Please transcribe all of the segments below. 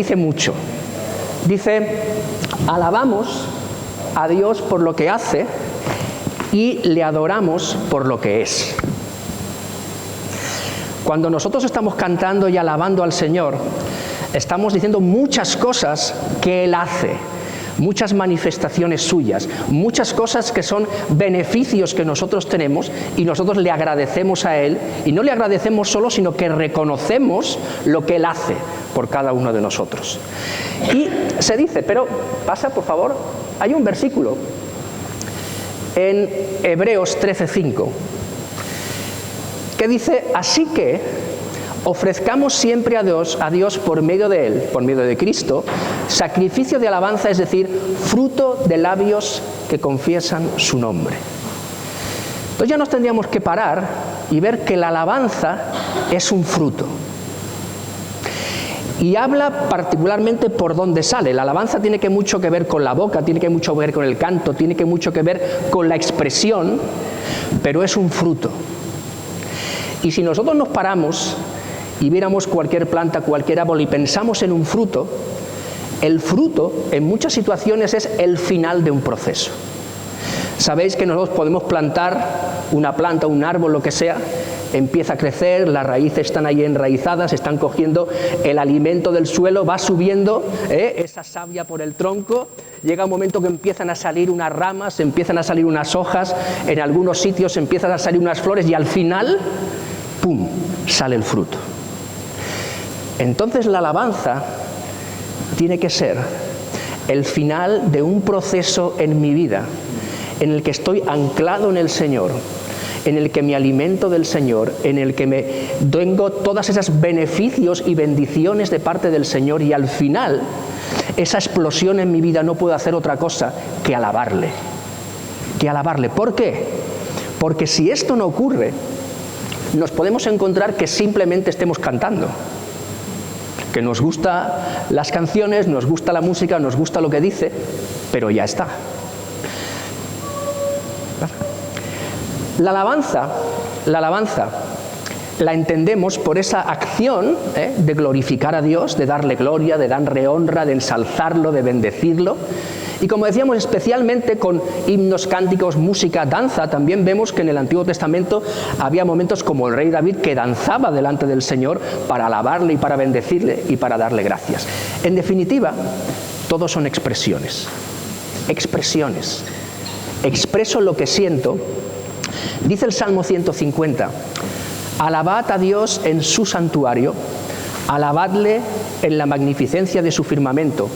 dice mucho. Dice, alabamos a Dios por lo que hace y le adoramos por lo que es. Cuando nosotros estamos cantando y alabando al Señor, estamos diciendo muchas cosas que Él hace, muchas manifestaciones suyas, muchas cosas que son beneficios que nosotros tenemos y nosotros le agradecemos a Él, y no le agradecemos solo, sino que reconocemos lo que Él hace por cada uno de nosotros. Y se dice, pero pasa por favor, hay un versículo en Hebreos 13:5 que dice, así que ofrezcamos siempre a Dios por medio de Él, por medio de Cristo, sacrificio de alabanza, es decir, fruto de labios que confiesan su nombre. Entonces ya nos tendríamos que parar y ver que la alabanza es un fruto. Y habla particularmente por dónde sale. La alabanza tiene que mucho que ver con la boca, tiene que mucho que ver con el canto, tiene que mucho que ver con la expresión, pero es un fruto. Y si nosotros nos paramos y viéramos cualquier planta, cualquier árbol y pensamos en un fruto, el fruto en muchas situaciones es el final de un proceso. Sabéis que nosotros podemos plantar una planta, un árbol, lo que sea, empieza a crecer, las raíces están ahí enraizadas, están cogiendo el alimento del suelo, va subiendo esa savia por el tronco, llega un momento que empiezan a salir unas ramas, empiezan a salir unas hojas, en algunos sitios empiezan a salir unas flores y al final, ¡pum!, sale el fruto. Entonces la alabanza tiene que ser el final de un proceso en mi vida en el que estoy anclado en el Señor, en el que me alimento del Señor, en el que tengo todos esos beneficios y bendiciones de parte del Señor, y al final esa explosión en mi vida no puedo hacer otra cosa que alabarle. ¿Por qué? Porque si esto no ocurre, nos podemos encontrar que simplemente estemos cantando, que nos gustan las canciones, nos gusta la música, nos gusta lo que dice, pero ya está. La alabanza la entendemos por esa acción de glorificar a Dios, de darle gloria, de darle honra, de ensalzarlo, de bendecirlo. Y como decíamos, especialmente con himnos, cánticos, música, danza, también vemos que en el Antiguo Testamento había momentos como el rey David que danzaba delante del Señor para alabarle y para bendecirle y para darle gracias. En definitiva, todos son expresiones. Expresiones. Expreso lo que siento. Dice el Salmo 150, alabad a Dios en su santuario, alabadle en la magnificencia de su firmamento,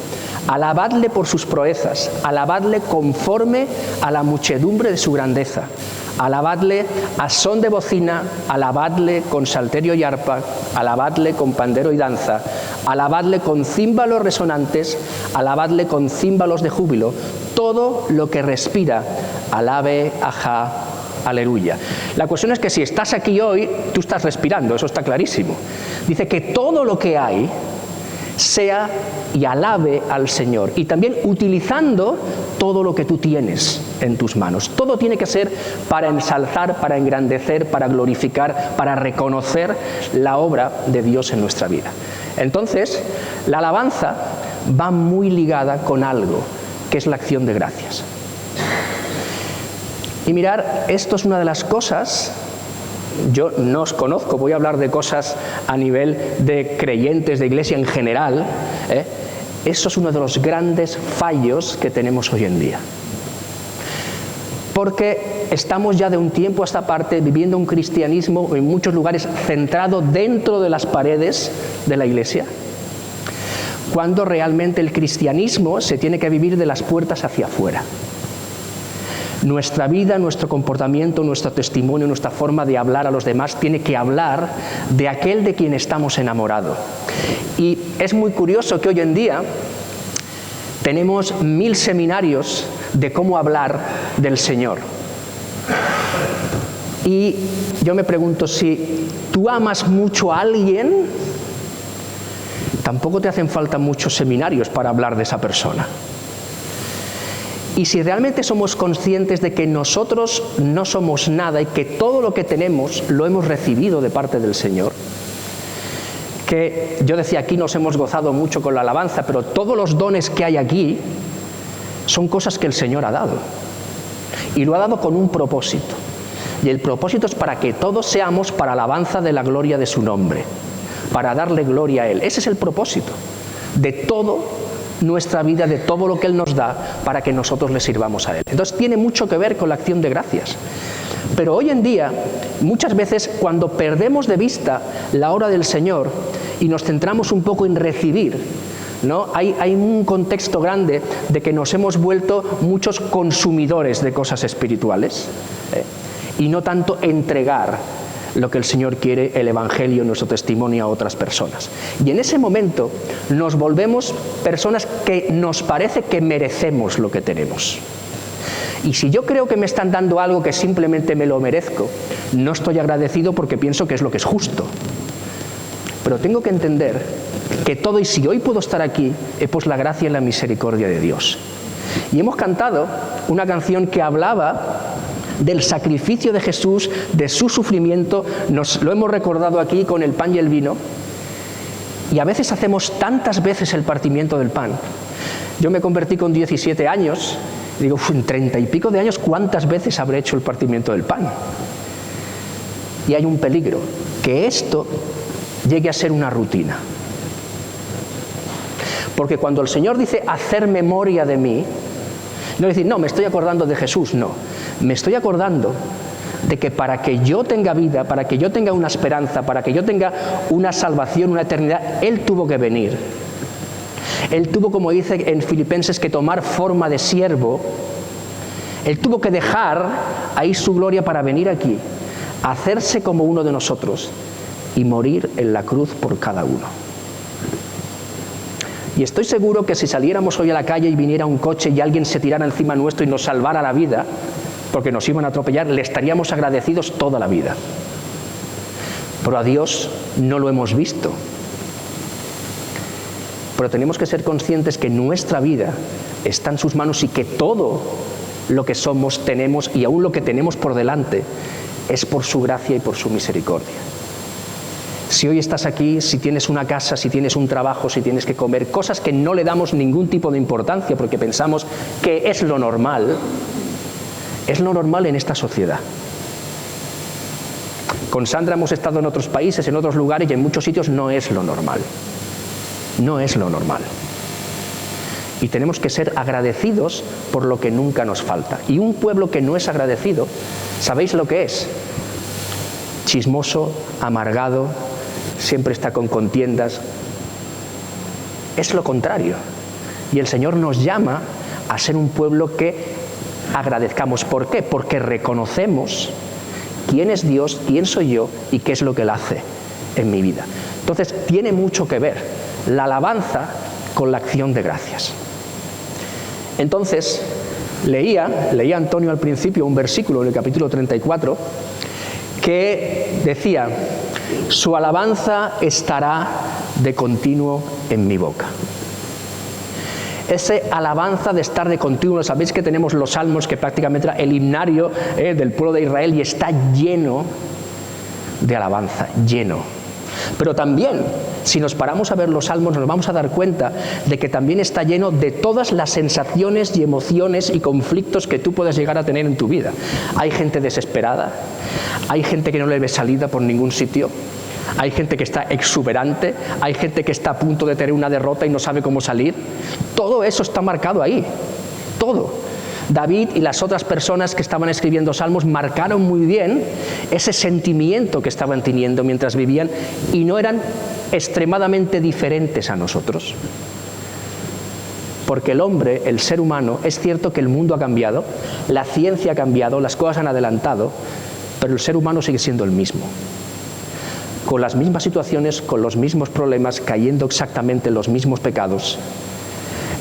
alabadle por sus proezas, alabadle conforme a la muchedumbre de su grandeza, alabadle a son de bocina, alabadle con salterio y arpa, alabadle con pandero y danza, alabadle con címbalos resonantes, alabadle con címbalos de júbilo, todo lo que respira, alabe a Jah. Aleluya. La cuestión es que si estás aquí hoy, tú estás respirando, eso está clarísimo. Dice que todo lo que hay sea y alabe al Señor, y también utilizando todo lo que tú tienes en tus manos. Todo tiene que ser para ensalzar, para engrandecer, para glorificar, para reconocer la obra de Dios en nuestra vida. Entonces, la alabanza va muy ligada con algo, que es la acción de gracias. Y mirar, esto es una de las cosas, yo no os conozco, voy a hablar de cosas a nivel de creyentes, de iglesia en general, eso es uno de los grandes fallos que tenemos hoy en día. Porque estamos ya de un tiempo a esta parte viviendo un cristianismo en muchos lugares centrado dentro de las paredes de la iglesia, cuando realmente el cristianismo se tiene que vivir de las puertas hacia afuera. Nuestra vida, nuestro comportamiento, nuestro testimonio, nuestra forma de hablar a los demás tiene que hablar de aquel de quien estamos enamorados. Y es muy curioso que hoy en día tenemos 1000 seminarios de cómo hablar del Señor. Y yo me pregunto, si tú amas mucho a alguien, tampoco te hacen falta muchos seminarios para hablar de esa persona. Y si realmente somos conscientes de que nosotros no somos nada y que todo lo que tenemos lo hemos recibido de parte del Señor, que yo decía, aquí nos hemos gozado mucho con la alabanza, pero todos los dones que hay aquí son cosas que el Señor ha dado. Y lo ha dado con un propósito. Y el propósito es para que todos seamos para alabanza de la gloria de su nombre, para darle gloria a Él. Ese es el propósito de toda nuestra vida, de todo lo que Él nos da, para que nosotros le sirvamos a Él. Entonces tiene mucho que ver con la acción de gracias. Pero hoy en día, muchas veces, cuando perdemos de vista la obra del Señor y nos centramos un poco en recibir, ¿no? Hay un contexto grande de que nos hemos vuelto muchos consumidores de cosas espirituales, y no tanto entregar lo que el Señor quiere, el Evangelio, nuestro testimonio a otras personas. Y en ese momento nos volvemos personas que nos parece que merecemos lo que tenemos. Y si yo creo que me están dando algo que simplemente me lo merezco, no estoy agradecido porque pienso que es lo que es justo. Pero tengo que entender que todo, y si hoy puedo estar aquí, es pues la gracia y la misericordia de Dios. Y hemos cantado una canción que hablaba del sacrificio de Jesús, de su sufrimiento, lo hemos recordado aquí con el pan y el vino, y a veces hacemos tantas veces el partimiento del pan. Yo me convertí con 17 años, y digo, en 30 y pico de años, ¿cuántas veces habré hecho el partimiento del pan? Y hay un peligro, que esto llegue a ser una rutina. Porque cuando el Señor dice, hacer memoria de mí, no es decir, no, me estoy acordando de Jesús, no. Me estoy acordando de que para que yo tenga vida, para que yo tenga una esperanza, para que yo tenga una salvación, una eternidad, Él tuvo que venir. Él tuvo, como dice en Filipenses, que tomar forma de siervo. Él tuvo que dejar ahí su gloria para venir aquí, hacerse como uno de nosotros y morir en la cruz por cada uno. Y estoy seguro que si saliéramos hoy a la calle y viniera un coche y alguien se tirara encima nuestro y nos salvara la vida, porque nos iban a atropellar, le estaríamos agradecidos toda la vida. Pero a Dios no lo hemos visto. Pero tenemos que ser conscientes que nuestra vida está en sus manos y que todo lo que somos, tenemos, y aún lo que tenemos por delante, es por su gracia y por su misericordia. Si hoy estás aquí, si tienes una casa, si tienes un trabajo, si tienes que comer, cosas que no le damos ningún tipo de importancia porque pensamos que es lo normal en esta sociedad. Con Sandra hemos estado en otros países, en otros lugares, y en muchos sitios no es lo normal. No es lo normal. Y tenemos que ser agradecidos por lo que nunca nos falta. Y un pueblo que no es agradecido, ¿sabéis lo que es? Chismoso, amargado, siempre está con contiendas. Es lo contrario. Y el Señor nos llama a ser un pueblo que agradezcamos. ¿Por qué? Porque reconocemos quién es Dios, quién soy yo y qué es lo que Él hace en mi vida. Entonces, tiene mucho que ver la alabanza con la acción de gracias. Entonces, leía Antonio al principio un versículo en el capítulo 34 que decía, su alabanza estará de continuo en mi boca. Esa alabanza de estar de continuo, sabéis que tenemos los salmos, que prácticamente era el himnario del pueblo de Israel, y está lleno de alabanza, lleno. Pero también, si nos paramos a ver los salmos, nos vamos a dar cuenta de que también está lleno de todas las sensaciones y emociones y conflictos que tú puedes llegar a tener en tu vida. Hay gente desesperada, hay gente que no le ve salida por ningún sitio, hay gente que está exuberante, hay gente que está a punto de tener una derrota y no sabe cómo salir. Todo eso está marcado ahí, todo. David y las otras personas que estaban escribiendo salmos marcaron muy bien ese sentimiento que estaban teniendo mientras vivían, y no eran extremadamente diferentes a nosotros. Porque el hombre, el ser humano, es cierto que el mundo ha cambiado, la ciencia ha cambiado, las cosas han adelantado, pero el ser humano sigue siendo el mismo. Con las mismas situaciones, con los mismos problemas, cayendo exactamente en los mismos pecados.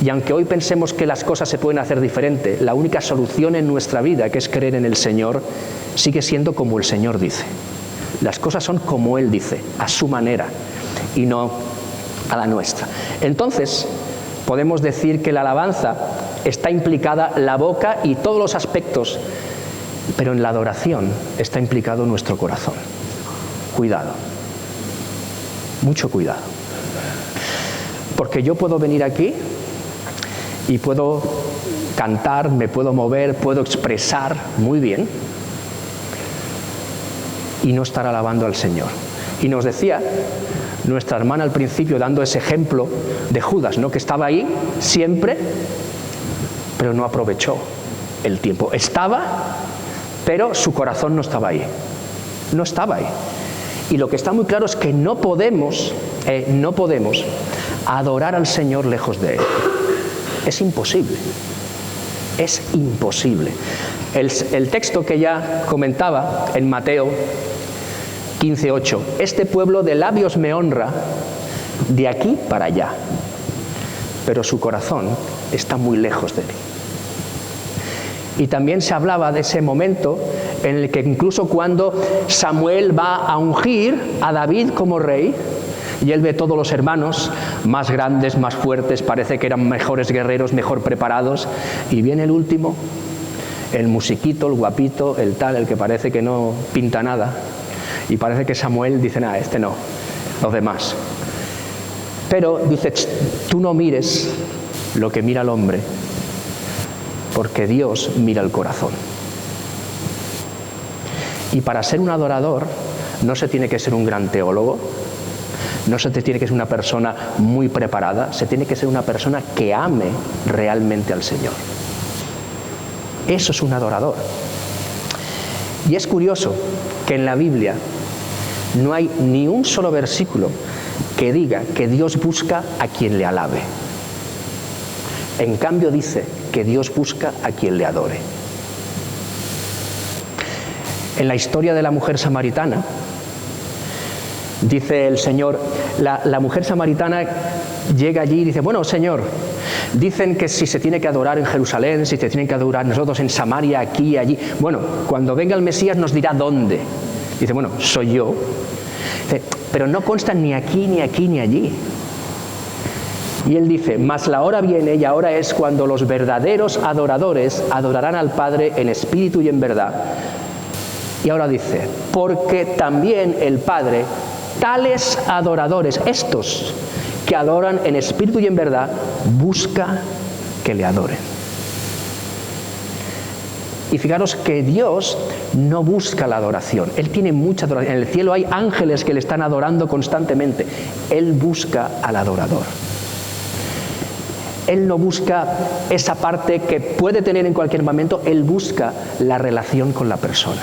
Y aunque hoy pensemos que las cosas se pueden hacer diferente, la única solución en nuestra vida, que es creer en el Señor, sigue siendo como el Señor dice. Las cosas son como Él dice, a su manera, y no a la nuestra. Entonces, podemos decir que la alabanza está implicada la boca y todos los aspectos, pero en la adoración está implicado nuestro corazón. Cuidado. Mucho cuidado. Porque yo puedo venir aquí y puedo cantar, me puedo mover, puedo expresar muy bien y no estar alabando al Señor. Y nos decía nuestra hermana al principio, dando ese ejemplo de Judas, ¿no? Que estaba ahí siempre, pero no aprovechó el tiempo. Estaba, pero su corazón no estaba ahí. No estaba ahí. Y lo que está muy claro es que no podemos adorar al Señor lejos de Él. Es imposible. Es imposible. El texto que ya comentaba en Mateo 15:8, este pueblo de labios me honra de aquí para allá, pero su corazón está muy lejos de mí. Y también se hablaba de ese momento en el que incluso cuando Samuel va a ungir a David como rey, y él ve todos los hermanos más grandes, más fuertes, parece que eran mejores guerreros, mejor preparados, y viene el último, el musiquito, el guapito, el tal, el que parece que no pinta nada, y parece que Samuel dice, nada, este no, los demás. Pero dice, tú no mires lo que mira el hombre, porque Dios mira el corazón. Y para ser un adorador no se tiene que ser un gran teólogo, no se tiene que ser una persona muy preparada, se tiene que ser una persona que ame realmente al Señor. Eso es un adorador. Y es curioso que en la Biblia no hay ni un solo versículo que diga que Dios busca a quien le alabe. En cambio dice que Dios busca a quien le adore. En la historia de la mujer samaritana, dice el Señor, la mujer samaritana llega allí y dice, bueno, Señor, dicen que si se tiene que adorar en Jerusalén, si se tienen que adorar nosotros en Samaria, aquí, allí. Bueno, cuando venga el Mesías nos dirá dónde. Dice, bueno, soy yo. Dice, pero no constan ni aquí, ni aquí, ni allí. Y él dice, mas la hora viene y ahora es cuando los verdaderos adoradores adorarán al Padre en espíritu y en verdad. Y ahora dice, porque también el Padre, tales adoradores, estos que adoran en espíritu y en verdad, busca que le adoren. Y fijaros que Dios no busca la adoración. Él tiene mucha adoración. En el cielo hay ángeles que le están adorando constantemente. Él busca al adorador. Él no busca esa parte que puede tener en cualquier momento. Él busca la relación con la persona.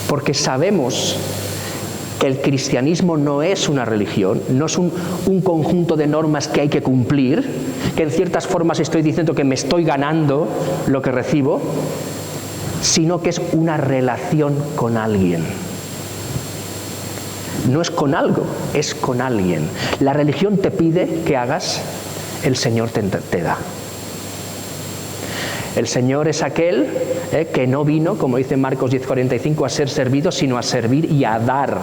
Porque sabemos que el cristianismo no es una religión, no es un conjunto de normas que hay que cumplir, que en ciertas formas estoy diciendo que me estoy ganando lo que recibo, sino que es una relación con alguien. No es con algo, es con alguien. La religión te pide que hagas, el Señor te da. El Señor es aquel que no vino, como dice Marcos 10:45, a ser servido, sino a servir y a dar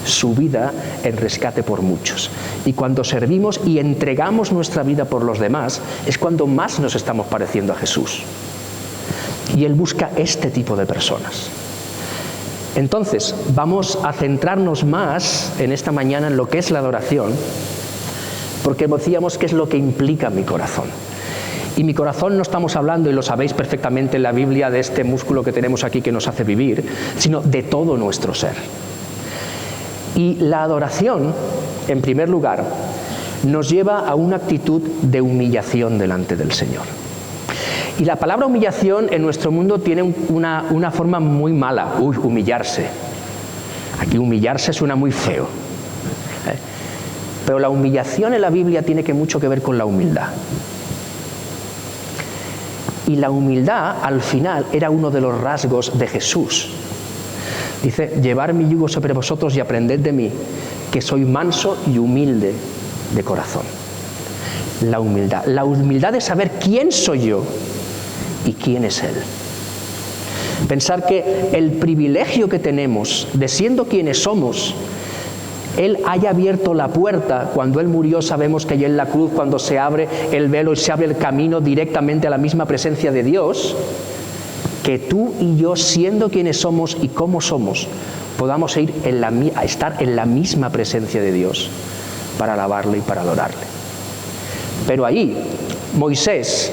su vida en rescate por muchos. Y cuando servimos y entregamos nuestra vida por los demás, es cuando más nos estamos pareciendo a Jesús. Y Él busca este tipo de personas. Entonces, vamos a centrarnos más en esta mañana en lo que es la adoración, porque decíamos que es lo que implica mi corazón. Y mi corazón no estamos hablando, y lo sabéis perfectamente en la Biblia, de este músculo que tenemos aquí que nos hace vivir, sino de todo nuestro ser. Y la adoración, en primer lugar, nos lleva a una actitud de humillación delante del Señor. Y la palabra humillación en nuestro mundo tiene una forma muy mala. Humillarse. Aquí humillarse suena muy feo. Pero la humillación en la Biblia tiene mucho que ver con la humildad. Y la humildad, al final, era uno de los rasgos de Jesús. Dice, llevar mi yugo sobre vosotros y aprended de mí, que soy manso y humilde de corazón. La humildad de saber quién soy yo y quién es Él. Pensar que el privilegio que tenemos de siendo quienes somos, Él haya abierto la puerta. Cuando Él murió, sabemos que allí en la cruz, cuando se abre el velo y se abre el camino directamente a la misma presencia de Dios, que tú y yo, siendo quienes somos y cómo somos, podamos estar en la misma presencia de Dios para alabarle y para adorarle. Pero ahí, Moisés,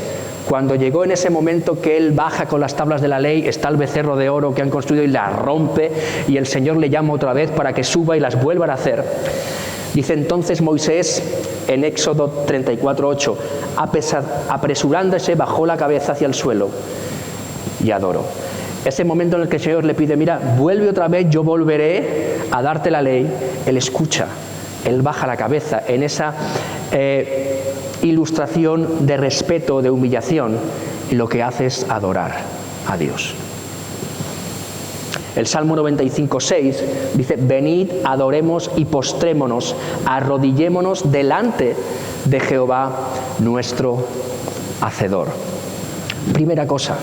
cuando llegó en ese momento que él baja con las tablas de la ley, está el becerro de oro que han construido y la rompe, y el Señor le llama otra vez para que suba y las vuelvan a hacer. Dice entonces Moisés en Éxodo 34:8, apresurándose, bajó la cabeza hacia el suelo y adoró. Ese momento en el que el Señor le pide, mira, vuelve otra vez, yo volveré a darte la ley. Él escucha, él baja la cabeza en esa ilustración de respeto, de humillación, y lo que hace es adorar a Dios. El Salmo 95:6 dice, venid, adoremos y postrémonos, arrodillémonos delante de Jehová nuestro Hacedor. Primera cosa,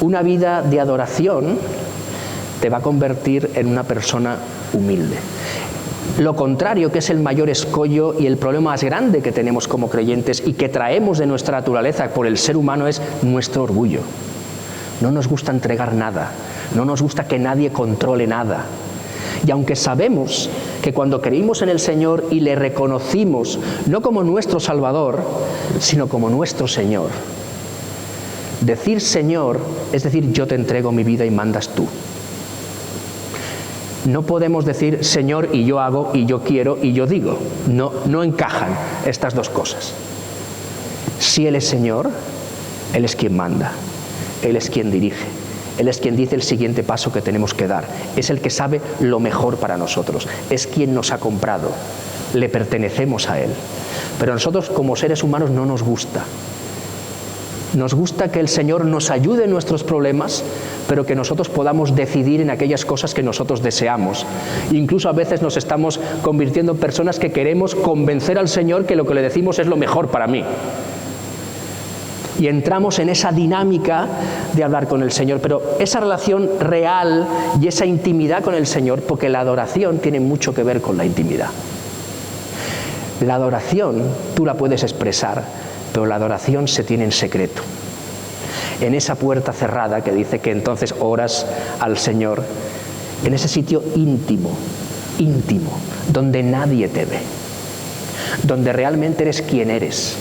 una vida de adoración te va a convertir en una persona humilde. Lo contrario, que es el mayor escollo y el problema más grande que tenemos como creyentes y que traemos de nuestra naturaleza por el ser humano, es nuestro orgullo. No nos gusta entregar nada, no nos gusta que nadie controle nada. Y aunque sabemos que cuando creímos en el Señor y le reconocimos, no como nuestro Salvador, sino como nuestro Señor, decir Señor es decir, yo te entrego mi vida y mandas tú. No podemos decir Señor y yo hago y yo quiero y yo digo. No encajan estas dos cosas. Si Él es Señor, Él es quien manda, Él es quien dirige, Él es quien dice el siguiente paso que tenemos que dar. Es el que sabe lo mejor para nosotros, es quien nos ha comprado, le pertenecemos a Él. Pero a nosotros como seres humanos no nos gusta. Nos gusta que el Señor nos ayude en nuestros problemas, pero que nosotros podamos decidir en aquellas cosas que nosotros deseamos. Incluso a veces nos estamos convirtiendo en personas que queremos convencer al Señor que lo que le decimos es lo mejor para mí. Y entramos en esa dinámica de hablar con el Señor, pero esa relación real y esa intimidad con el Señor, porque la adoración tiene mucho que ver con la intimidad. La adoración tú la puedes expresar, pero la adoración se tiene en secreto. En esa puerta cerrada que dice que entonces oras al Señor, en ese sitio íntimo, donde nadie te ve, donde realmente eres quien eres,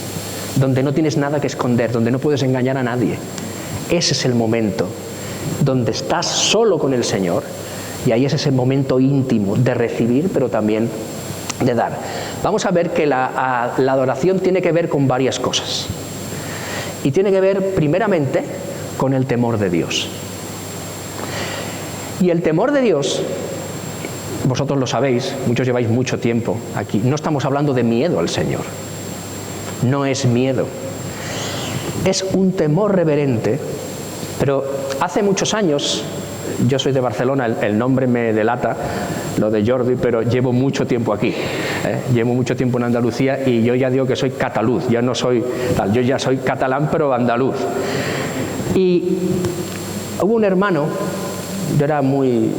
donde no tienes nada que esconder, donde no puedes engañar a nadie. Ese es el momento donde estás solo con el Señor, y ahí es ese momento íntimo de recibir, pero también de dar. Vamos a ver que la adoración tiene que ver con varias cosas. Y tiene que ver primeramente con el temor de Dios. Y el temor de Dios, vosotros lo sabéis, muchos lleváis mucho tiempo aquí, no estamos hablando de miedo al Señor. No es miedo. Es un temor reverente, pero hace muchos años, yo soy de Barcelona, el nombre me delata, lo de Jordi, pero llevo mucho tiempo aquí. Llevo mucho tiempo en Andalucía y yo ya digo que soy cataluz, ya no soy tal, yo ya soy catalán pero andaluz. Y hubo un hermano, yo era muy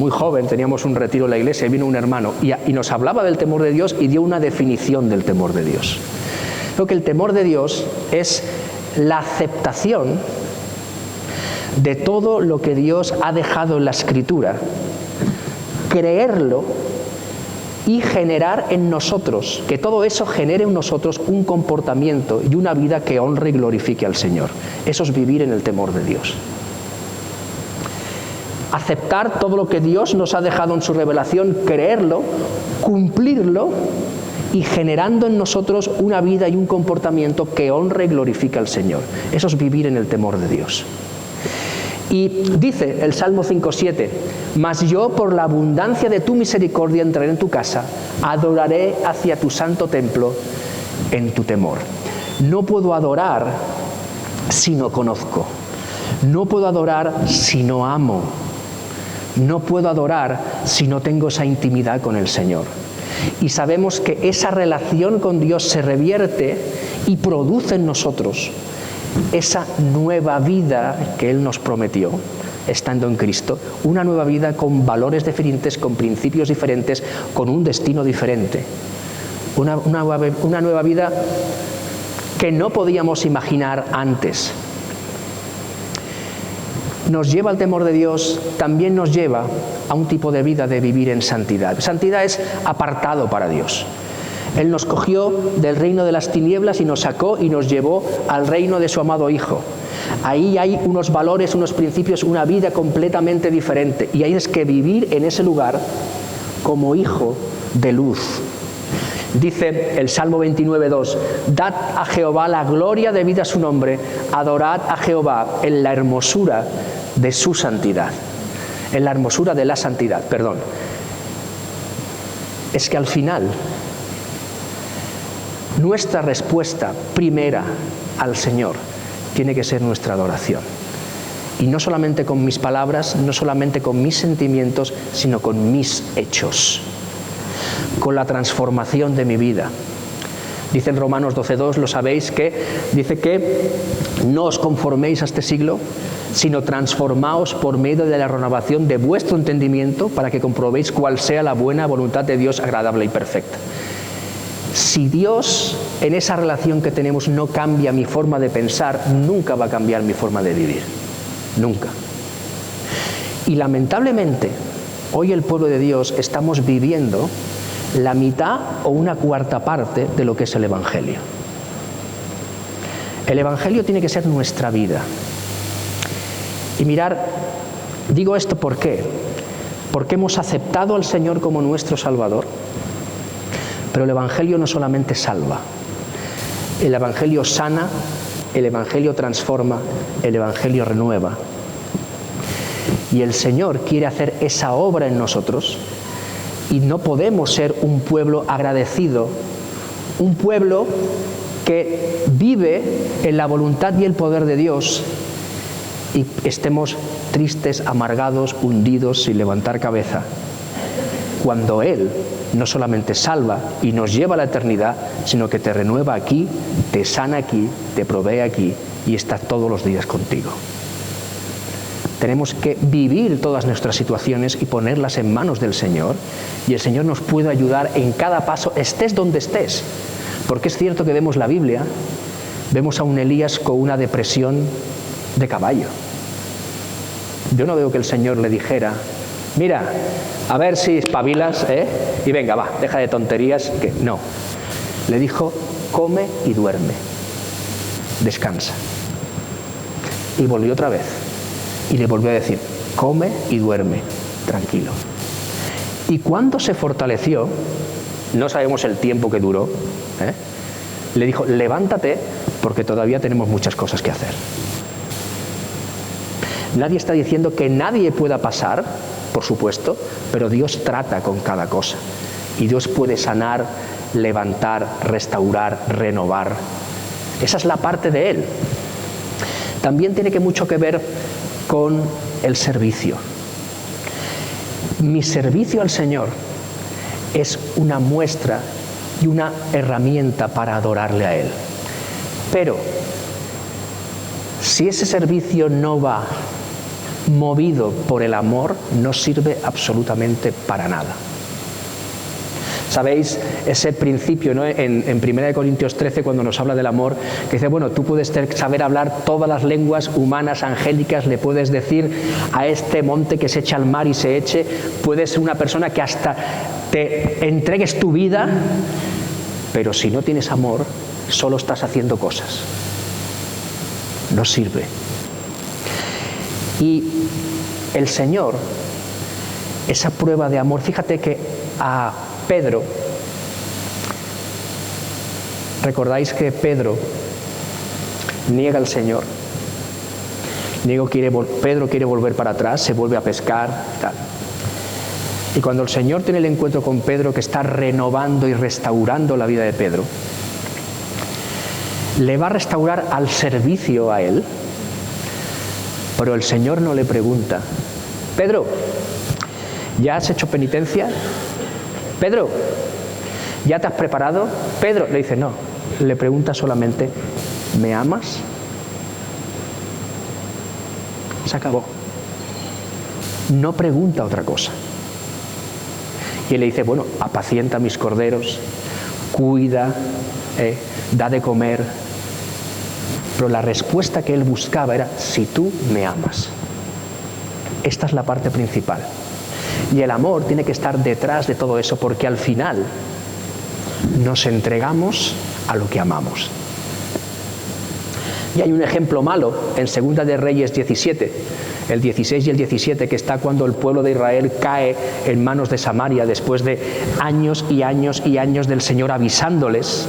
joven, teníamos un retiro en la iglesia y vino un hermano y nos hablaba del temor de Dios y dio una definición del temor de Dios. Creo que el temor de Dios es la aceptación de todo lo que Dios ha dejado en la Escritura, creerlo y generar en nosotros, que todo eso genere en nosotros un comportamiento y una vida que honre y glorifique al Señor. Eso es vivir en el temor de Dios. Aceptar todo lo que Dios nos ha dejado en su revelación, creerlo, cumplirlo y generando en nosotros una vida y un comportamiento que honre y glorifique al Señor. Eso es vivir en el temor de Dios. Y dice el Salmo 5:7, mas yo por la abundancia de tu misericordia entraré en tu casa, adoraré hacia tu santo templo en tu temor. No puedo adorar si no conozco, no puedo adorar si no amo, no puedo adorar si no tengo esa intimidad con el Señor. Y sabemos que esa relación con Dios se revierte y produce en nosotros esa nueva vida que Él nos prometió, estando en Cristo, una nueva vida con valores diferentes, con principios diferentes, con un destino diferente, una nueva vida que no podíamos imaginar antes. nos lleva al temor de Dios, también nos lleva a un tipo de vida de vivir en santidad. Santidad es apartado para Dios. Él nos cogió del reino de las tinieblas y nos sacó y nos llevó al reino de su amado Hijo. Ahí hay unos valores, unos principios, una vida completamente diferente. Y hay que vivir en ese lugar como hijo de luz. Dice el Salmo 29:2, dad a Jehová la gloria debida a su nombre, adorad a Jehová en la hermosura de su santidad. En la hermosura de la santidad, perdón. Es que al final, nuestra respuesta primera al Señor tiene que ser nuestra adoración. Y no solamente con mis palabras, no solamente con mis sentimientos, sino con mis hechos, con la transformación de mi vida. Dice en Romanos 12:2, lo sabéis, que dice que no os conforméis a este siglo, sino transformaos por medio de la renovación de vuestro entendimiento para que comprobéis cuál sea la buena voluntad de Dios, agradable y perfecta. Si Dios en esa relación que tenemos no cambia mi forma de pensar, nunca va a cambiar mi forma de vivir. Nunca. Y lamentablemente, hoy el pueblo de Dios estamos viviendo la mitad o una cuarta parte de lo que es el Evangelio. El Evangelio tiene que ser nuestra vida. Y mirar, digo esto ¿por qué? Porque hemos aceptado al Señor como nuestro Salvador. Pero el Evangelio no solamente salva, el Evangelio sana, el Evangelio transforma, el Evangelio renueva. Y el Señor quiere hacer esa obra en nosotros y no podemos ser un pueblo agradecido, un pueblo que vive en la voluntad y el poder de Dios y estemos tristes, amargados, hundidos, sin levantar cabeza, cuando Él no solamente salva y nos lleva a la eternidad, sino que te renueva aquí, te sana aquí, te provee aquí y está todos los días contigo. Tenemos que vivir todas nuestras situaciones y ponerlas en manos del Señor, y el Señor nos puede ayudar en cada paso, estés donde estés. Porque es cierto que vemos la Biblia, vemos a un Elías con una depresión de caballo. Yo no veo que el Señor le dijera, mira, a ver si espabilas, y venga, va, deja de tonterías, que no. Le dijo, come y duerme, descansa. Y volvió otra vez, y le volvió a decir, come y duerme, tranquilo. Y cuando se fortaleció, no sabemos el tiempo que duró, le dijo, levántate, porque todavía tenemos muchas cosas que hacer. Nadie está diciendo que nadie pueda pasar, por supuesto, pero Dios trata con cada cosa. Y Dios puede sanar, levantar, restaurar, renovar. Esa es la parte de Él. También tiene mucho que ver con el servicio. Mi servicio al Señor es una muestra y una herramienta para adorarle a Él. Pero si ese servicio no va movido por el amor, no sirve absolutamente para nada. ¿Sabéis ese principio, ¿no? en 1 Corintios 13, cuando nos habla del amor, que dice, bueno, tú puedes saber hablar todas las lenguas humanas, angélicas, le puedes decir a este monte que se eche al mar y se eche, puedes ser una persona que hasta te entregues tu vida, pero si no tienes amor, solo estás haciendo cosas. No sirve. Y el Señor, esa prueba de amor, fíjate que a Pedro, recordáis que Pedro niega al Señor, Pedro quiere volver para atrás, se vuelve a pescar, tal. Y cuando el Señor tiene el encuentro con Pedro, que está renovando y restaurando la vida de Pedro, le va a restaurar al servicio a él. Pero el Señor no le pregunta, Pedro, ¿ya has hecho penitencia? Pedro, ¿ya te has preparado? Pedro, le dice, no, le pregunta solamente, ¿me amas? Se acabó. No pregunta otra cosa. Y él le dice, bueno, apacienta mis corderos, cuida, da de comer. Pero la respuesta que él buscaba era, si tú me amas. Esta es la parte principal. Y el amor tiene que estar detrás de todo eso, porque al final nos entregamos a lo que amamos. Y hay un ejemplo malo en Segunda de Reyes 17, el 16 y el 17, que está cuando el pueblo de Israel cae en manos de Samaria después de años y años y años del Señor avisándoles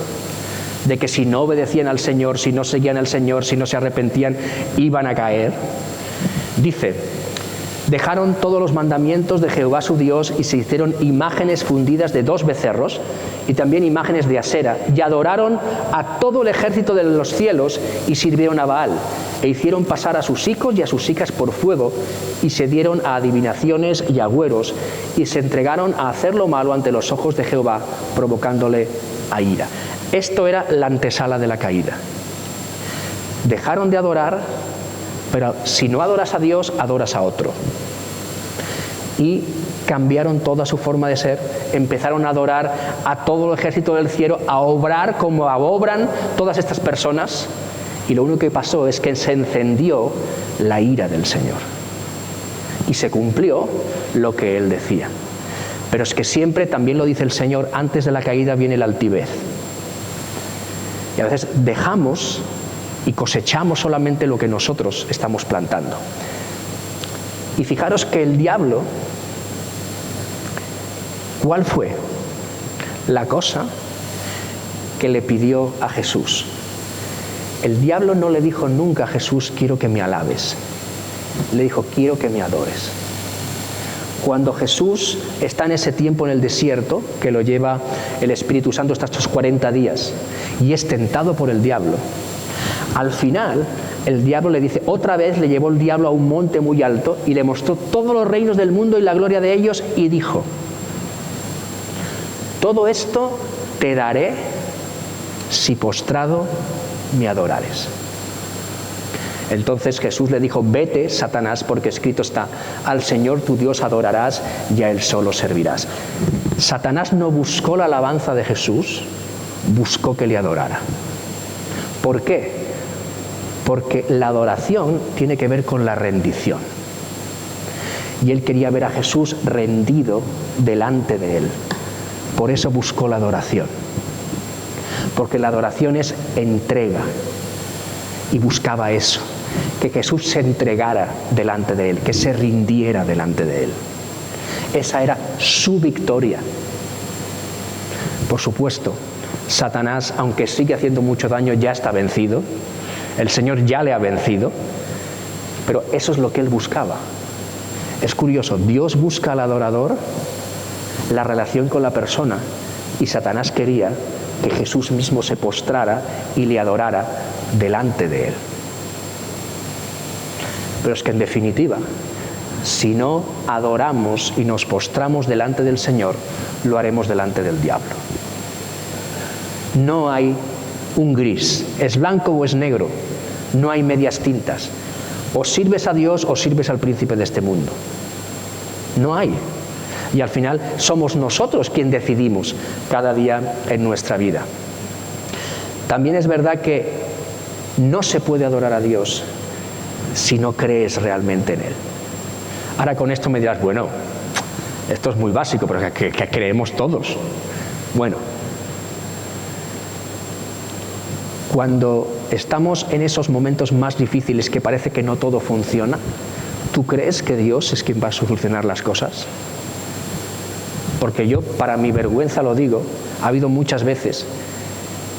de que si no obedecían al Señor, si no seguían al Señor, si no se arrepentían, iban a caer. Dice: dejaron todos los mandamientos de Jehová su Dios y se hicieron imágenes fundidas de 2 becerros y también imágenes de Asera, y adoraron a todo el ejército de los cielos y sirvieron a Baal, e hicieron pasar a sus hijos y a sus hijas por fuego, y se dieron a adivinaciones y agüeros, y se entregaron a hacer lo malo ante los ojos de Jehová, provocándole a ira. Esto era la antesala de la caída. Dejaron de adorar, pero si no adoras a Dios, adoras a otro. Y cambiaron toda su forma de ser, empezaron a adorar a todo el ejército del cielo, a obrar como obran todas estas personas, y lo único que pasó es que se encendió la ira del Señor. Y se cumplió lo que Él decía. Pero es que siempre, también lo dice el Señor, antes de la caída viene la altivez. Y a veces dejamos y cosechamos solamente lo que nosotros estamos plantando. Y fijaros que el diablo, ¿cuál fue la cosa que le pidió a Jesús? El diablo no le dijo nunca a Jesús: quiero que me alabes. Le dijo: quiero que me adores. Cuando Jesús está en ese tiempo en el desierto, que lo lleva el Espíritu Santo hasta estos 40 días, y es tentado por el diablo, al final el diablo le dice, otra vez le llevó el diablo a un monte muy alto y le mostró todos los reinos del mundo y la gloria de ellos, y dijo: todo esto te daré si postrado me adorares. Entonces Jesús le dijo: vete, Satanás, porque escrito está: al Señor tu Dios adorarás y a Él solo servirás. Satanás no buscó la alabanza de Jesús, buscó que le adorara. ¿Por qué? Porque la adoración tiene que ver con la rendición. Y él quería ver a Jesús rendido delante de él. Por eso buscó la adoración. Porque la adoración es entrega. Y buscaba eso, que Jesús se entregara delante de él, que se rindiera delante de él. Esa era su victoria. Por supuesto, Satanás, aunque sigue haciendo mucho daño, ya está vencido. El Señor ya le ha vencido, pero eso es lo que él buscaba. Es curioso, Dios busca al adorador, la relación con la persona, y Satanás quería que Jesús mismo se postrara y le adorara delante de él. Pero es que en definitiva, si no adoramos y nos postramos delante del Señor, lo haremos delante del diablo. No hay un gris, es blanco o es negro, no hay medias tintas. O sirves a Dios o sirves al príncipe de este mundo. No hay. Y al final somos nosotros quien decidimos cada día en nuestra vida. También es verdad que no se puede adorar a Dios si no crees realmente en Él. Ahora con esto me dirás, bueno, esto es muy básico, pero que creemos todos. Bueno, cuando estamos en esos momentos más difíciles que parece que no todo funciona, ¿tú crees que Dios es quien va a solucionar las cosas? Porque yo, para mi vergüenza lo digo, ha habido muchas veces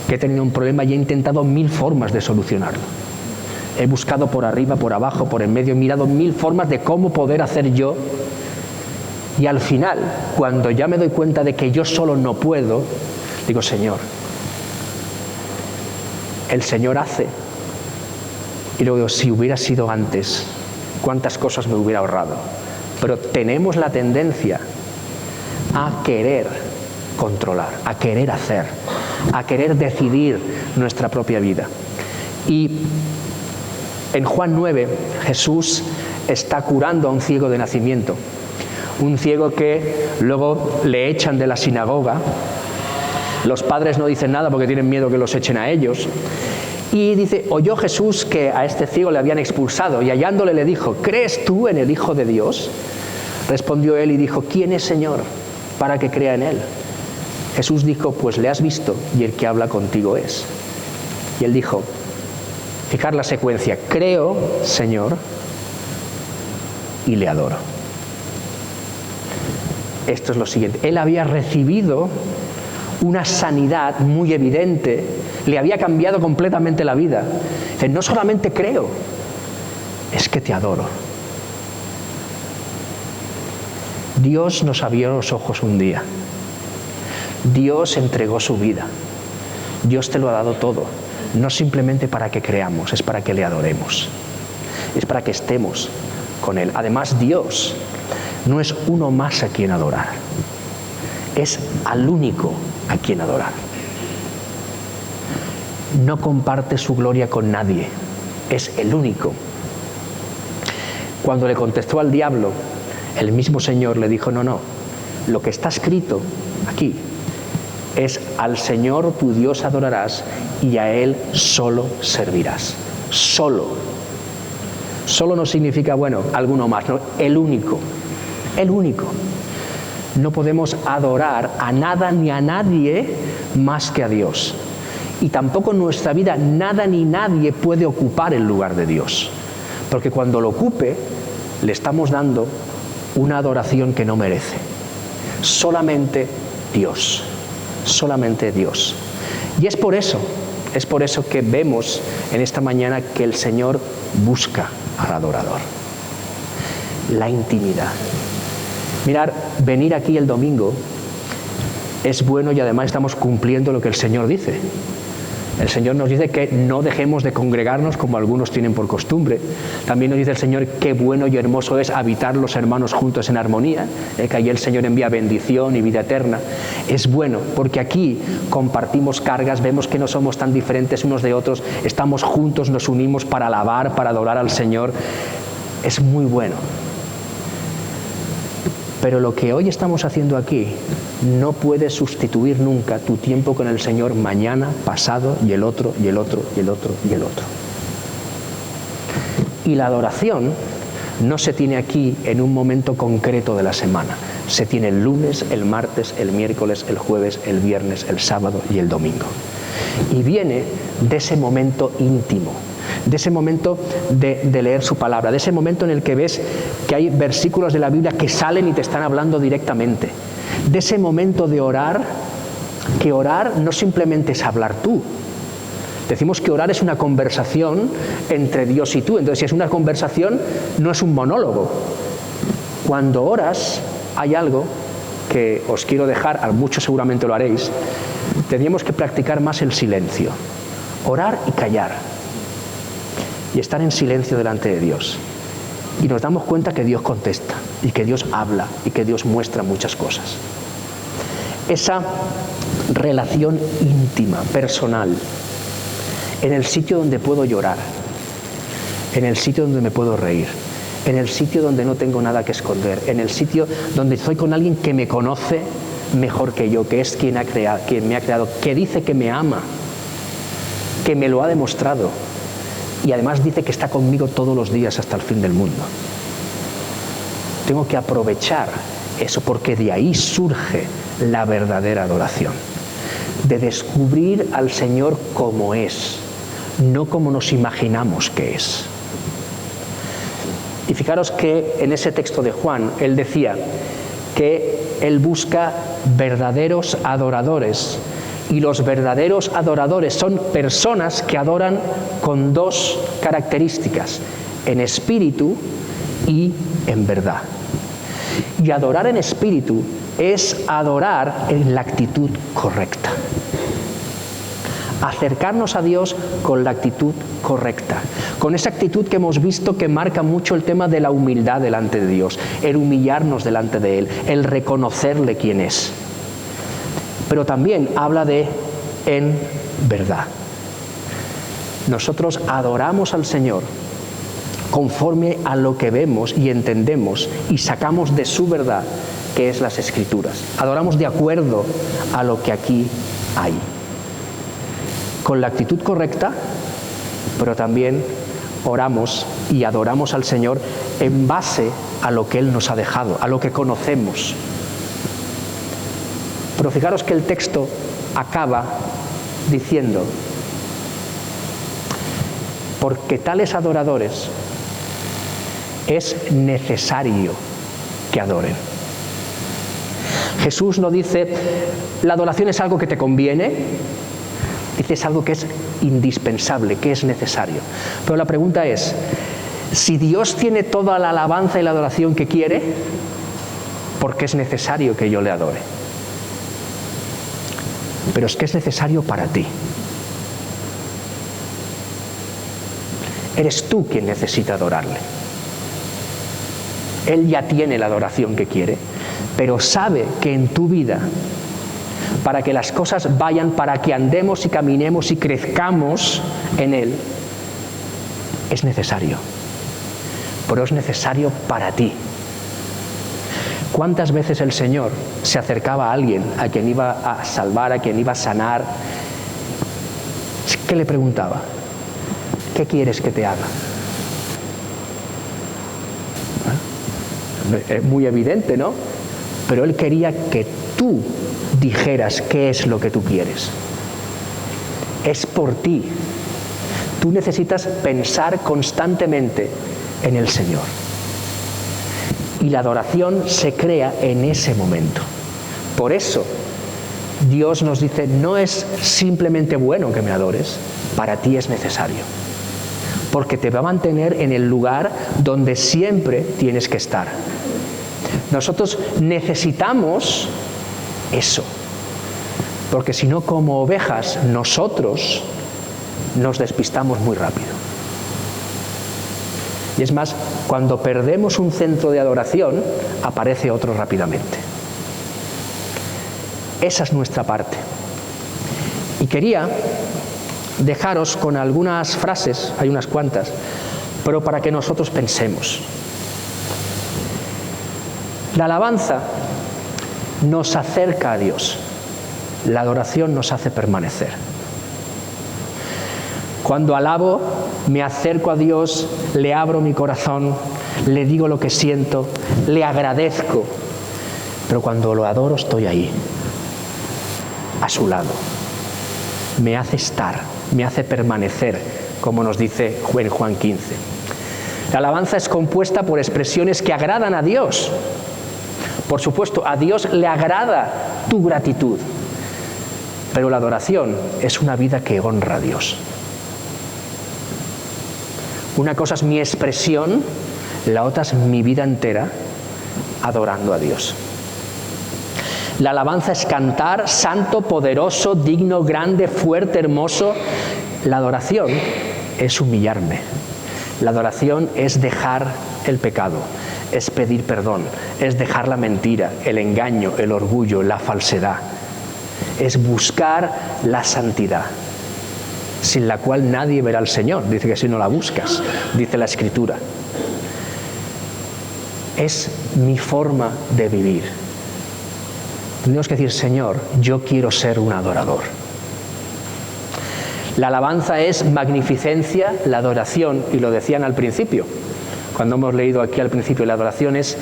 que he tenido un problema y he intentado 1000 formas de solucionarlo. He buscado por arriba, por abajo, por en medio, he mirado 1000 formas de cómo poder hacer yo. Y al final, cuando ya me doy cuenta de que yo solo no puedo, digo, Señor, el Señor hace. Y luego digo, si hubiera sido antes, cuántas cosas me hubiera ahorrado. Pero tenemos la tendencia a querer controlar, a querer hacer, a querer decidir nuestra propia vida. Y en Juan 9, Jesús está curando a un ciego de nacimiento. Un ciego que luego le echan de la sinagoga. Los padres no dicen nada porque tienen miedo que los echen a ellos. Y dice, oyó Jesús que a este ciego le habían expulsado y hallándole le dijo, ¿crees tú en el Hijo de Dios? Respondió él y dijo, ¿quién es Señor para que crea en él? Jesús dijo, pues le has visto y el que habla contigo es. Y él dijo, fijar la secuencia, creo, Señor, y le adoro. Esto es lo siguiente, él había recibido una sanidad muy evidente, le había cambiado completamente la vida. Dice, no solamente creo, es que te adoro. Dios nos abrió los ojos un día. Dios entregó su vida. Dios te lo ha dado todo. No simplemente para que creamos, es para que le adoremos. Es para que estemos con Él. Además, Dios no es uno más a quien adorar. Es al único a quien adorar. No comparte su gloria con nadie. Es el único. Cuando le contestó al diablo, el mismo Señor le dijo, no, lo que está escrito aquí es al Señor tu Dios adorarás y a Él solo servirás. Solo. Solo no significa, bueno, alguno más, no, el único. El único. No podemos adorar a nada ni a nadie más que a Dios. Y tampoco en nuestra vida nada ni nadie puede ocupar el lugar de Dios. Porque cuando lo ocupe, le estamos dando una adoración que no merece. Solamente Dios. Solamente Dios. Y es por eso que vemos en esta mañana que el Señor busca al adorador. La intimidad. Mirad, venir aquí el domingo es bueno y además estamos cumpliendo lo que el Señor dice. El Señor nos dice que no dejemos de congregarnos como algunos tienen por costumbre. También nos dice el Señor qué bueno y hermoso es habitar los hermanos juntos en armonía, que ahí el Señor envía bendición y vida eterna. Es bueno porque aquí compartimos cargas, vemos que no somos tan diferentes unos de otros, estamos juntos, nos unimos para alabar, para adorar al Señor. Es muy bueno. Pero lo que hoy estamos haciendo aquí no puede sustituir nunca tu tiempo con el Señor mañana, pasado y el otro, y el otro, y el otro, y el otro. Y la adoración no se tiene aquí en un momento concreto de la semana. Se tiene el lunes, el martes, el miércoles, el jueves, el viernes, el sábado y el domingo. Y viene de ese momento íntimo, de ese momento de leer su palabra, de ese momento en el que ves que hay versículos de la Biblia que salen y te están hablando directamente, de ese momento de orar, que orar no simplemente es hablar tú. Decimos que orar es una conversación entre Dios y tú, entonces si es una conversación no es un monólogo. Cuando oras hay algo que os quiero dejar, a muchos seguramente lo haréis, tendríamos que practicar más el silencio, orar y callar. Y estar en silencio delante de Dios. Y nos damos cuenta que Dios contesta, y que Dios habla, y que Dios muestra muchas cosas. Esa relación íntima, personal, en el sitio donde puedo llorar, en el sitio donde me puedo reír, en el sitio donde no tengo nada que esconder, en el sitio donde estoy con alguien que me conoce mejor que yo, que es quien me ha creado, que dice que me ama, que me lo ha demostrado. Y además dice que está conmigo todos los días hasta el fin del mundo. Tengo que aprovechar eso porque de ahí surge la verdadera adoración. De descubrir al Señor como es, no como nos imaginamos que es. Y fijaros que en ese texto de Juan, él decía que él busca verdaderos adoradores. Y los verdaderos adoradores son personas que adoran con dos características, en espíritu y en verdad. Y adorar en espíritu es adorar en la actitud correcta. Acercarnos a Dios con la actitud correcta, con esa actitud que hemos visto que marca mucho el tema de la humildad delante de Dios, el humillarnos delante de Él, el reconocerle quién es. Pero también habla de en verdad. Nosotros adoramos al Señor conforme a lo que vemos y entendemos y sacamos de su verdad, que es las Escrituras. Adoramos de acuerdo a lo que aquí hay. Con la actitud correcta pero también oramos y adoramos al Señor en base a lo que Él nos ha dejado, a lo que conocemos. Pero fijaros que el texto acaba diciendo: porque tales adoradores es necesario que adoren. Jesús no dice, la adoración es algo que te conviene, dice, es algo que es indispensable, que es necesario. Pero la pregunta es, si Dios tiene toda la alabanza y la adoración que quiere, ¿por qué es necesario que yo le adore? Pero es que es necesario para ti. Eres tú quien necesita adorarle. Él ya tiene la adoración que quiere, pero sabe que en tu vida, para que las cosas vayan, para que andemos y caminemos y crezcamos en Él, es necesario. Pero es necesario para ti. ¿Cuántas veces el Señor se acercaba a alguien a quien iba a salvar, a quien iba a sanar? ¿Qué le preguntaba? ¿Qué quieres que te haga? Es muy evidente, ¿no? Pero Él quería que tú dijeras qué es lo que tú quieres. Es por ti. Tú necesitas pensar constantemente en el Señor. Y la adoración se crea en ese momento. Por eso Dios nos dice, no es simplemente bueno que me adores, para ti es necesario. Porque te va a mantener en el lugar donde siempre tienes que estar. Nosotros necesitamos eso. Porque si no, como ovejas, nosotros nos despistamos muy rápido. Y es más, cuando perdemos un centro de adoración, aparece otro rápidamente. Esa es nuestra parte. Y quería dejaros con algunas frases, hay unas cuantas, pero para que nosotros pensemos. La alabanza nos acerca a Dios. La adoración nos hace permanecer. Cuando alabo, me acerco a Dios, le abro mi corazón, le digo lo que siento, le agradezco. Pero cuando lo adoro, estoy ahí, a su lado. Me hace estar, me hace permanecer, como nos dice en Juan 15. La alabanza es compuesta por expresiones que agradan a Dios. Por supuesto, a Dios le agrada tu gratitud. Pero la adoración es una vida que honra a Dios. Una cosa es mi expresión, la otra es mi vida entera adorando a Dios. La alabanza es cantar, santo, poderoso, digno, grande, fuerte, hermoso. La adoración es humillarme. La adoración es dejar el pecado, es pedir perdón, es dejar la mentira, el engaño, el orgullo, la falsedad. Es buscar la santidad, sin la cual nadie verá al Señor. Dice que si no la buscas, dice la Escritura. Es mi forma de vivir. Tenemos que decir, Señor, yo quiero ser un adorador. La alabanza es magnificencia, la adoración, y lo decían al principio, cuando hemos leído aquí al principio, la adoración es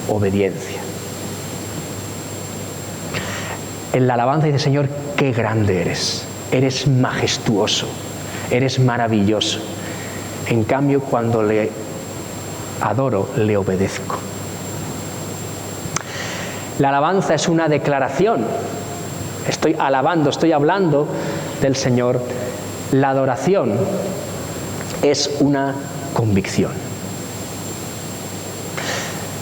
obediencia. En la alabanza dice, Señor, qué grande eres. Eres majestuoso, eres maravilloso. En cambio, cuando le adoro, le obedezco. La alabanza es una declaración. Estoy alabando, estoy hablando del Señor. La adoración es una convicción.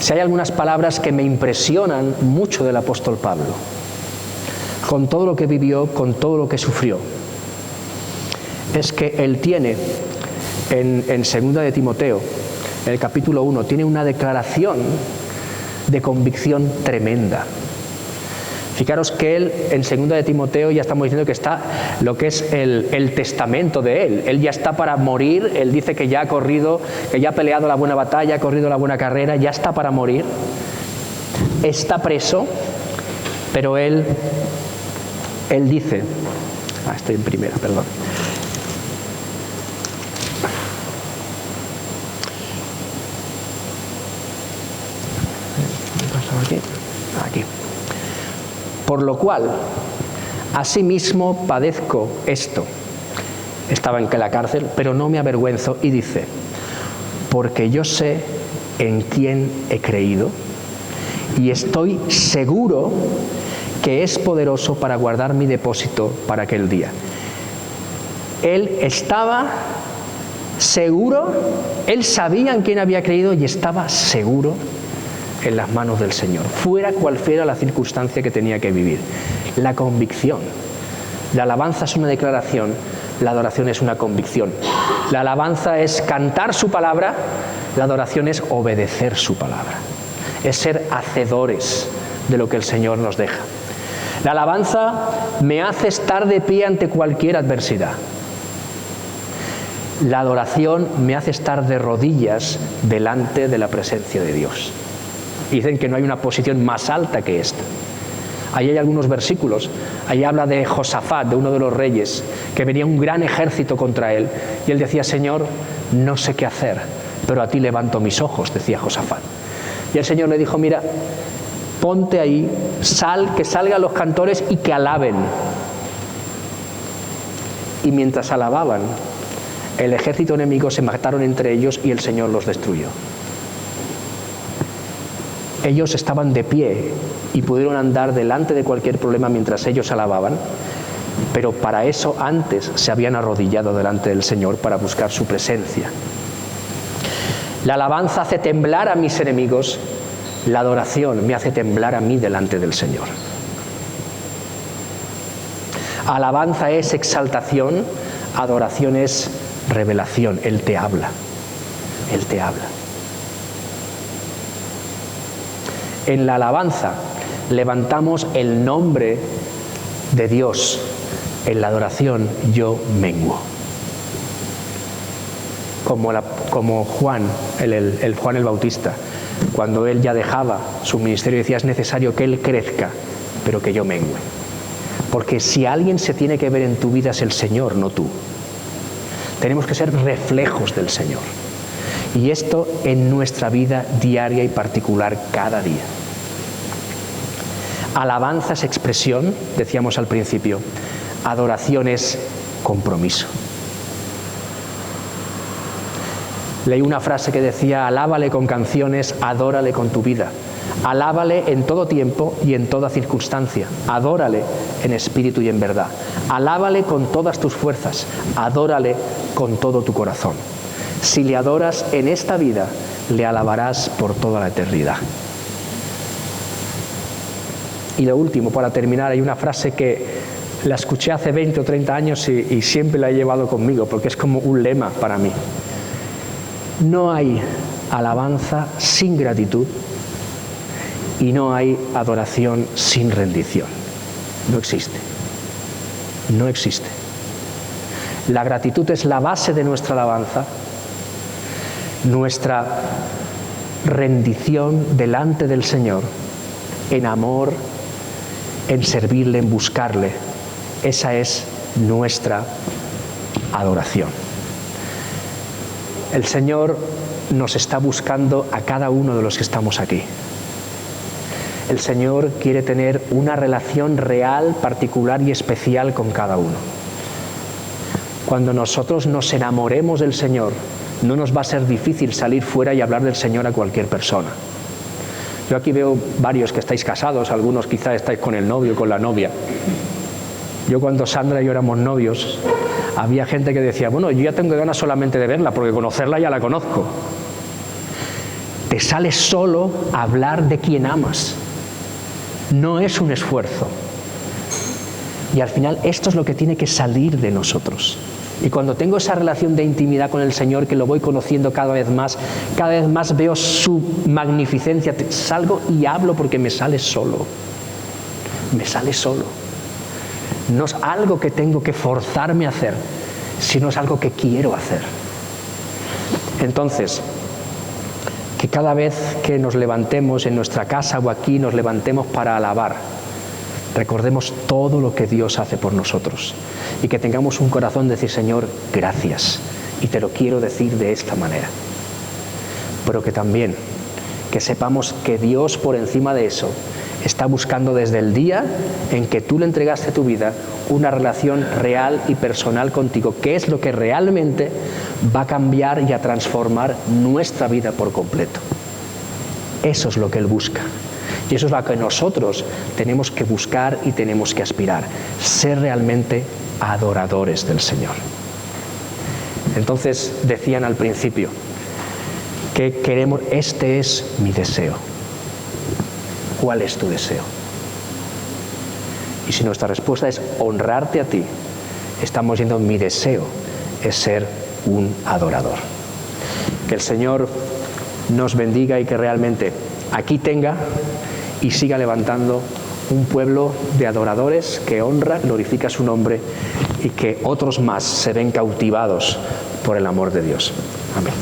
Si hay algunas palabras que me impresionan mucho del apóstol Pablo, con todo lo que vivió, con todo lo que sufrió, es que él tiene en 2 de Timoteo, en el capítulo 1, tiene una declaración de convicción tremenda. Fijaros que él, en 2 de Timoteo, ya estamos diciendo que está lo que es el testamento de él. Él ya está para morir, él dice que ya ha corrido, que ya ha peleado la buena batalla, ha corrido la buena carrera, ya está para morir. Está preso, pero él dice, estoy en primera, perdón. Por lo cual, asimismo padezco esto. Estaba en la cárcel, pero no me avergüenzo, y dice, porque yo sé en quién he creído y estoy seguro que es poderoso para guardar mi depósito para aquel día. Él estaba seguro, él sabía en quién había creído y estaba seguro en las manos del Señor, fuera cual fuera la circunstancia que tenía que vivir. La convicción. La alabanza es una declaración, la adoración es una convicción. La alabanza es cantar su palabra, la adoración es obedecer su palabra. Es ser hacedores de lo que el Señor nos deja. La alabanza me hace estar de pie ante cualquier adversidad. La adoración me hace estar de rodillas delante de la presencia de Dios. Dicen que no hay una posición más alta que esta. Ahí hay algunos versículos. Ahí habla de Josafat, de uno de los reyes, que venía un gran ejército contra él. Y él decía, Señor, no sé qué hacer, pero a ti levanto mis ojos, decía Josafat. Y el Señor le dijo, mira, ponte ahí, que salgan los cantores y que alaben. Y mientras alababan, el ejército enemigo se mataron entre ellos y el Señor los destruyó. Ellos estaban de pie y pudieron andar delante de cualquier problema mientras ellos alababan, pero para eso antes se habían arrodillado delante del Señor para buscar su presencia. La alabanza hace temblar a mis enemigos, la adoración me hace temblar a mí delante del Señor. Alabanza es exaltación, adoración es revelación. Él te habla, Él te habla. En la alabanza levantamos el nombre de Dios. En la adoración yo menguo. Como Juan, el Juan el Bautista, cuando él ya dejaba su ministerio, decía, es necesario que él crezca, pero que yo mengue. Porque si alguien se tiene que ver en tu vida es el Señor, no tú. Tenemos que ser reflejos del Señor. Y esto en nuestra vida diaria y particular cada día. Alabanza es expresión, decíamos al principio. Adoración es compromiso. Leí una frase que decía, alábale con canciones, adórale con tu vida. Alábale en todo tiempo y en toda circunstancia. Adórale en espíritu y en verdad. Alábale con todas tus fuerzas. Adórale con todo tu corazón. Si le adoras en esta vida, le alabarás por toda la eternidad. Y lo último, para terminar, hay una frase que la escuché hace 20 o 30 años y siempre la he llevado conmigo, porque es como un lema para mí. No hay alabanza sin gratitud y no hay adoración sin rendición. No existe. No existe. La gratitud es la base de nuestra alabanza. Nuestra rendición delante del Señor, en amor, en servirle, en buscarle, esa es nuestra adoración. El Señor nos está buscando a cada uno de los que estamos aquí. El Señor quiere tener una relación real, particular y especial con cada uno. Cuando nosotros nos enamoremos del Señor, no nos va a ser difícil salir fuera y hablar del Señor a cualquier persona. Yo aquí veo varios que estáis casados, algunos quizás estáis con el novio, con la novia. Yo cuando Sandra y yo éramos novios, había gente que decía, bueno, yo ya tengo ganas solamente de verla, porque conocerla ya la conozco. Te sale solo hablar de quien amas. No es un esfuerzo. Y al final esto es lo que tiene que salir de nosotros. Y cuando tengo esa relación de intimidad con el Señor, que lo voy conociendo cada vez más veo su magnificencia, salgo y hablo porque me sale solo. Me sale solo. No es algo que tengo que forzarme a hacer, sino es algo que quiero hacer. Entonces, que cada vez que nos levantemos en nuestra casa o aquí, nos levantemos para alabar, recordemos todo lo que Dios hace por nosotros y que tengamos un corazón de decir, Señor, gracias, y te lo quiero decir de esta manera. Pero que también que sepamos que Dios por encima de eso está buscando desde el día en que tú le entregaste tu vida una relación real y personal contigo, que es lo que realmente va a cambiar y a transformar nuestra vida por completo. Eso es lo que Él busca. Y eso es lo que nosotros tenemos que buscar y tenemos que aspirar, ser realmente adoradores del Señor. Entonces decían al principio que queremos, este es mi deseo. ¿Cuál es tu deseo? Y si nuestra respuesta es honrarte a ti, estamos diciendo mi deseo es ser un adorador. Que el Señor nos bendiga y que realmente aquí tenga y siga levantando un pueblo de adoradores que honra, glorifica su nombre y que otros más se ven cautivados por el amor de Dios. Amén.